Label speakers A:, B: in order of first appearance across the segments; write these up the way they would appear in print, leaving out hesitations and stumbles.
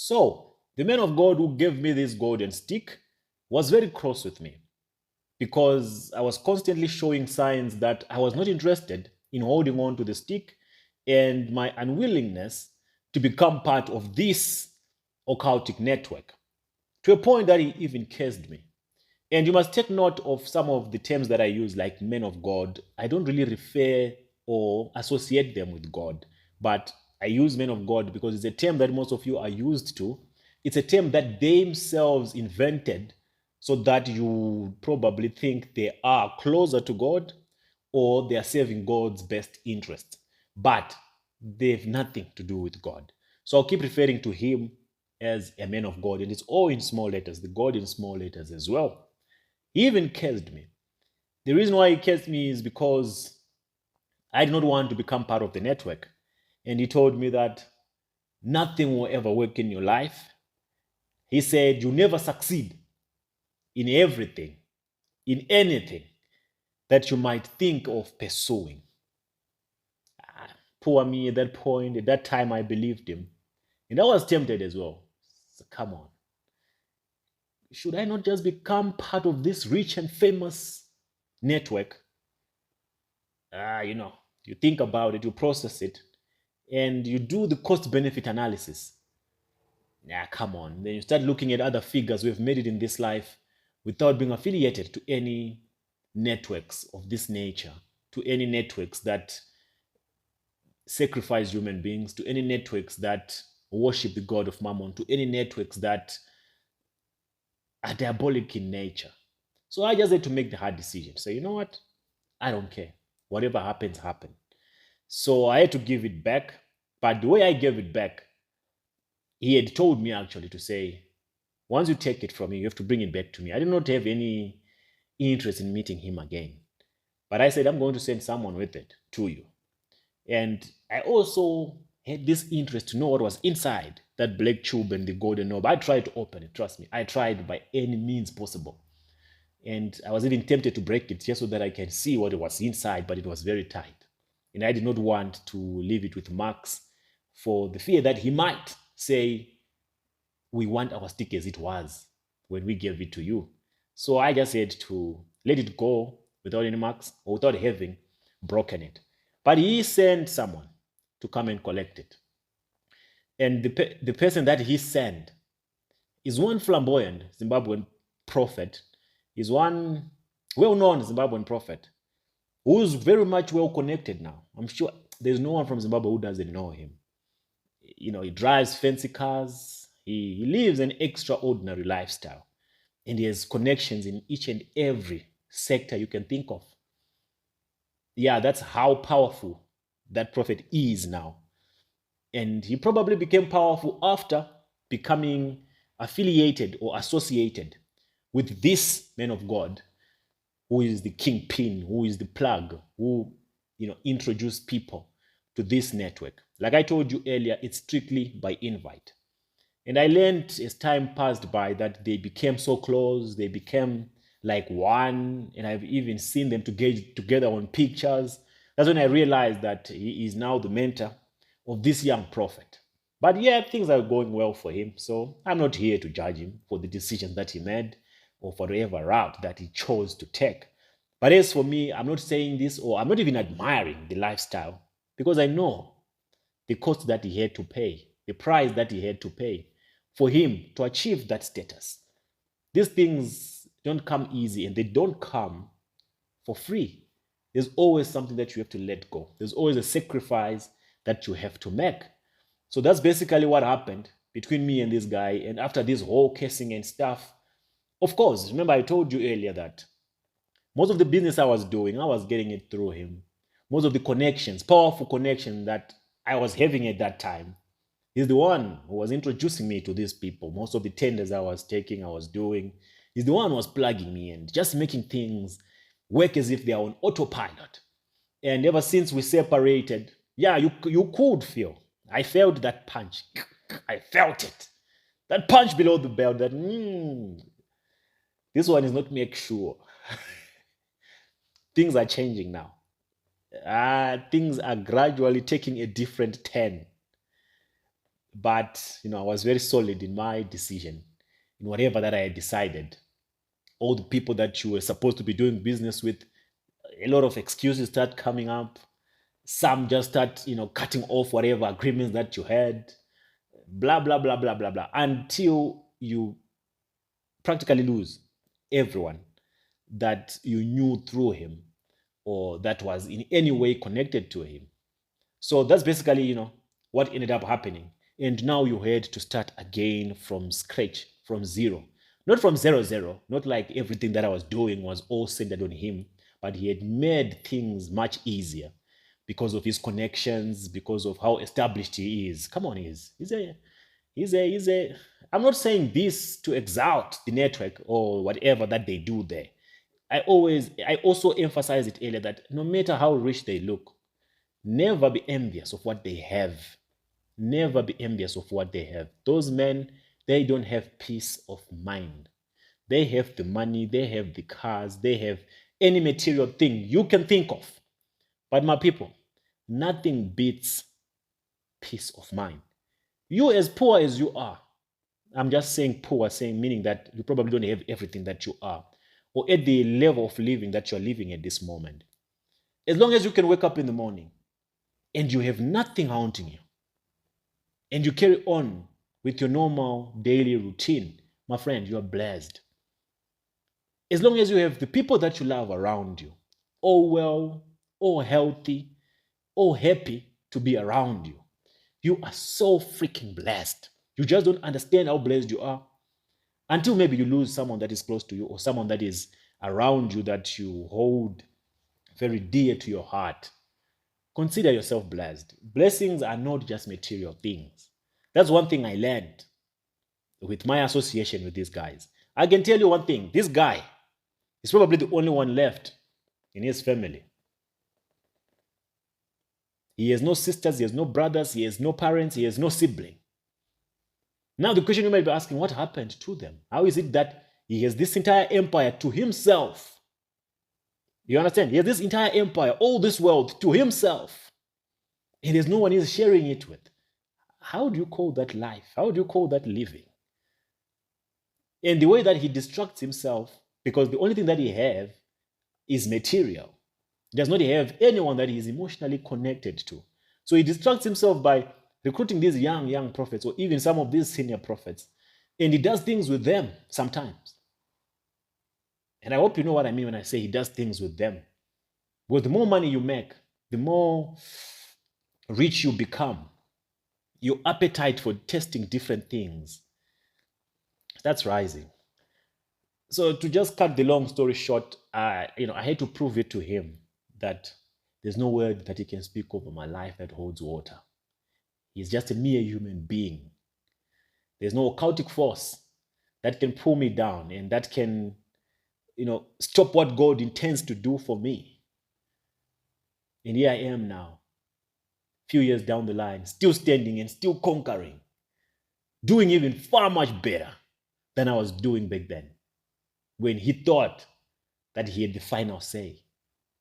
A: So the man of God who gave me this golden stick was very cross with me because I was constantly showing signs that I was not interested in holding on to the stick and my unwillingness to become part of this occultic network to a point that he even cursed me. And you must take note of some of the terms that I use, like men of God. I don't really refer or associate them with God, but I use men of God because it's a term that most of you are used to. It's a term that they themselves invented so that you probably think they are closer to God or they are serving God's best interest. But they have nothing to do with God. So I'll keep referring to him as a man of God, and it's all in small letters, the God in small letters as well. He even cursed me. The reason why he cursed me is because I did not want to become part of the network. And he told me that nothing will ever work in your life. He said, you never succeed in everything, in anything that you might think of pursuing. Poor me at that point. At that time, I believed him. And I was tempted as well. So come on. Should I not just become part of this rich and famous network? You think about it, you process it, and you do the cost benefit analysis. Yeah, come on. Then you start looking at other figures who have made it in this life without being affiliated to any networks of this nature, to any networks that sacrifice human beings, to any networks that worship the God of Mammon, to any networks that are diabolic in nature. So I just had to make the hard decision. So you know what? I don't care. Whatever happens, happen. So I had to give it back. But the way I gave it back, he had told me actually to say, once you take it from me, you have to bring it back to me. I did not have any interest in meeting him again. But I said, I'm going to send someone with it to you. And I also had this interest to know what was inside that black tube and the golden knob. I tried to open it, trust me. I tried by any means possible. And I was even tempted to break it just so that I can see what was inside, but it was very tight. And I did not want to leave it with Max for the fear that he might say, we want our stick as it was when we gave it to you. So I just had to let it go without any marks or without having broken it. But he sent someone to come and collect it. And the person that he sent is one flamboyant Zimbabwean prophet, is one well-known Zimbabwean prophet who's very much well connected now. I'm sure there's no one from Zimbabwe who doesn't know him. He drives fancy cars. He lives an extraordinary lifestyle. And he has connections in each and every sector you can think of. Yeah, that's how powerful that prophet is now. And he probably became powerful after becoming affiliated or associated with this man of God, who is the kingpin, who is the plug, who introduced people to this network. Like I told you earlier, it's strictly by invite. And I learned as time passed by that they became so close, they became like one, and I've even seen them together on pictures. That's when I realized that he is now the mentor of this young prophet. But yeah, things are going well for him. So I'm not here to judge him for the decisions that he made or for whatever route that he chose to take. But as for me, I'm not saying this, or I'm not even admiring the lifestyle, because I know the cost that he had to pay, the price that he had to pay for him to achieve that status. These things don't come easy, and they don't come for free. There's always something that you have to let go. There's always a sacrifice that you have to make. So that's basically what happened between me and this guy. And after this whole casing and stuff, of course, remember I told you earlier that most of the business I was doing, I was getting it through him. Most of the connections, powerful connections that I was having at that time, he's the one who was introducing me to these people. Most of the tenders I was taking, I was doing. He's the one who was plugging me and just making things work as if they are on autopilot. And ever since we separated, yeah, you could feel. I felt that punch. I felt it. That punch below the belt that, this one is not make sure. Things are changing now. Things are gradually taking a different turn. But I was very solid in my decision, in whatever that I had decided. All the people that you were supposed to be doing business with, a lot of excuses start coming up. Some just start, cutting off whatever agreements that you had, blah, blah, blah, blah, blah, blah, until you practically lose everyone that you knew through him or that was in any way connected to him. So that's basically, what ended up happening. And now you had to start again from scratch, from zero. Not from zero, zero, not like everything that I was doing was all centered on him, but he had made things much easier because of his connections, because of how established he is. Come on, he's a, I'm not saying this to exalt the network or whatever that they do there. I also emphasize it earlier that no matter how rich they look, never be envious of what they have. Never be envious of what they have. Those men, they don't have peace of mind. They have the money, they have the cars, they have any material thing you can think of. But my people, nothing beats peace of mind. You, as poor as you are, I'm just saying poor, saying meaning that you probably don't have everything that you are, or at the level of living that you're living at this moment. As long as you can wake up in the morning and you have nothing haunting you, and you carry on with your normal daily routine, my friend, you are blessed. As long as you have the people that you love around you, all well, all healthy, all happy to be around you, you are so freaking blessed. You just don't understand how blessed you are until maybe you lose someone that is close to you or someone that is around you that you hold very dear to your heart. Consider yourself blessed. Blessings are not just material things. That's one thing I learned with my association with these guys. I can tell you one thing, this guy is probably the only one left in his family. He has no sisters, he has no brothers, he has no parents, he has no sibling. Now, the question you might be asking, what happened to them? How is it that he has this entire empire to himself? You understand? He has this entire empire, all this wealth to himself, and there's no one he's sharing it with. How do you call that life? How do you call that living? And the way that he distracts himself, because the only thing that he have is material. He does not have anyone that he is emotionally connected to. So he distracts himself by recruiting these young prophets, or even some of these senior prophets, and he does things with them sometimes. And I hope you know what I mean when I say he does things with them. Because the more money you make, the more rich you become. Your appetite for testing different things, that's rising. So to just cut the long story short, I had to prove it to him that there's no word that he can speak over my life that holds water. He's just a mere human being. There's no occultic force that can pull me down and that can, stop what God intends to do for me. And here I am now, few years down the line, still standing and still conquering, doing even far much better than I was doing back then, when he thought that he had the final say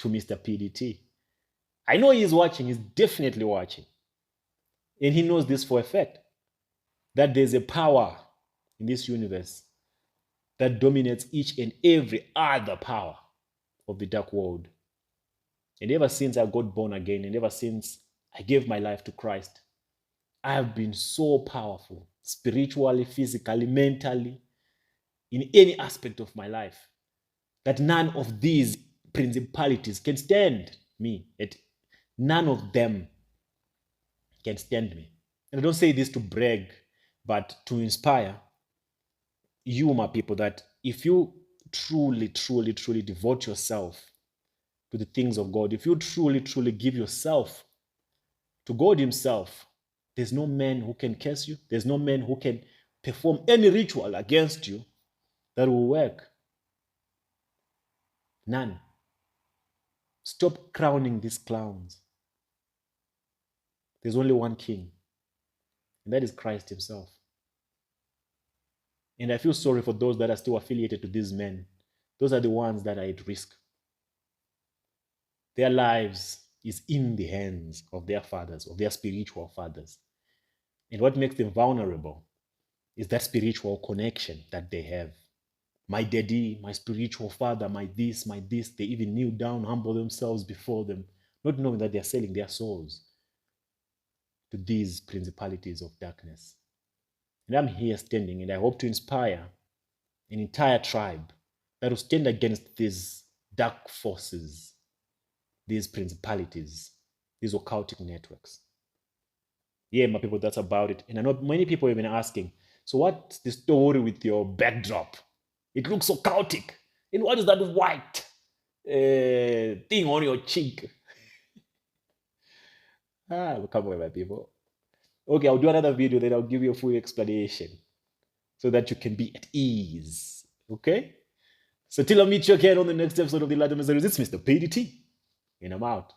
A: to Mr. PDT. I know he's watching, he's definitely watching. And he knows this for a fact, that there's a power in this universe that dominates each and every other power of the dark world. And ever since I got born again, and ever since I gave my life to Christ, I have been so powerful, spiritually, physically, mentally, in any aspect of my life, that none of these principalities can stand me. None of them can stand me. And I don't say this to brag, but to inspire you, my people, that if you truly, truly, truly devote yourself to the things of God, if you truly, truly give yourself to God Himself, there's no man who can curse you. There's no man who can perform any ritual against you that will work. None. Stop crowning these clowns. There's only one king, and that is Christ Himself. And I feel sorry for those that are still affiliated to these men. Those are the ones that are at risk. Their lives is in the hands of their fathers, of their spiritual fathers. And what makes them vulnerable is that spiritual connection that they have. My daddy, my spiritual father, my this, they even kneel down, humble themselves before them, not knowing that they're selling their souls to these principalities of darkness. And I'm here standing, and I hope to inspire an entire tribe that will stand against these dark forces, these principalities, these occultic networks. Yeah, my people, that's about it. And I know many people have been asking, so what's the story with your backdrop? It looks so occultic. And what is that white thing on your cheek? Come on, my people. Okay, I'll do another video, then I'll give you a full explanation so that you can be at ease. Okay? So till I meet you again on the next episode of the Ladder Mysteries, it's Mr. PDT, and I'm out.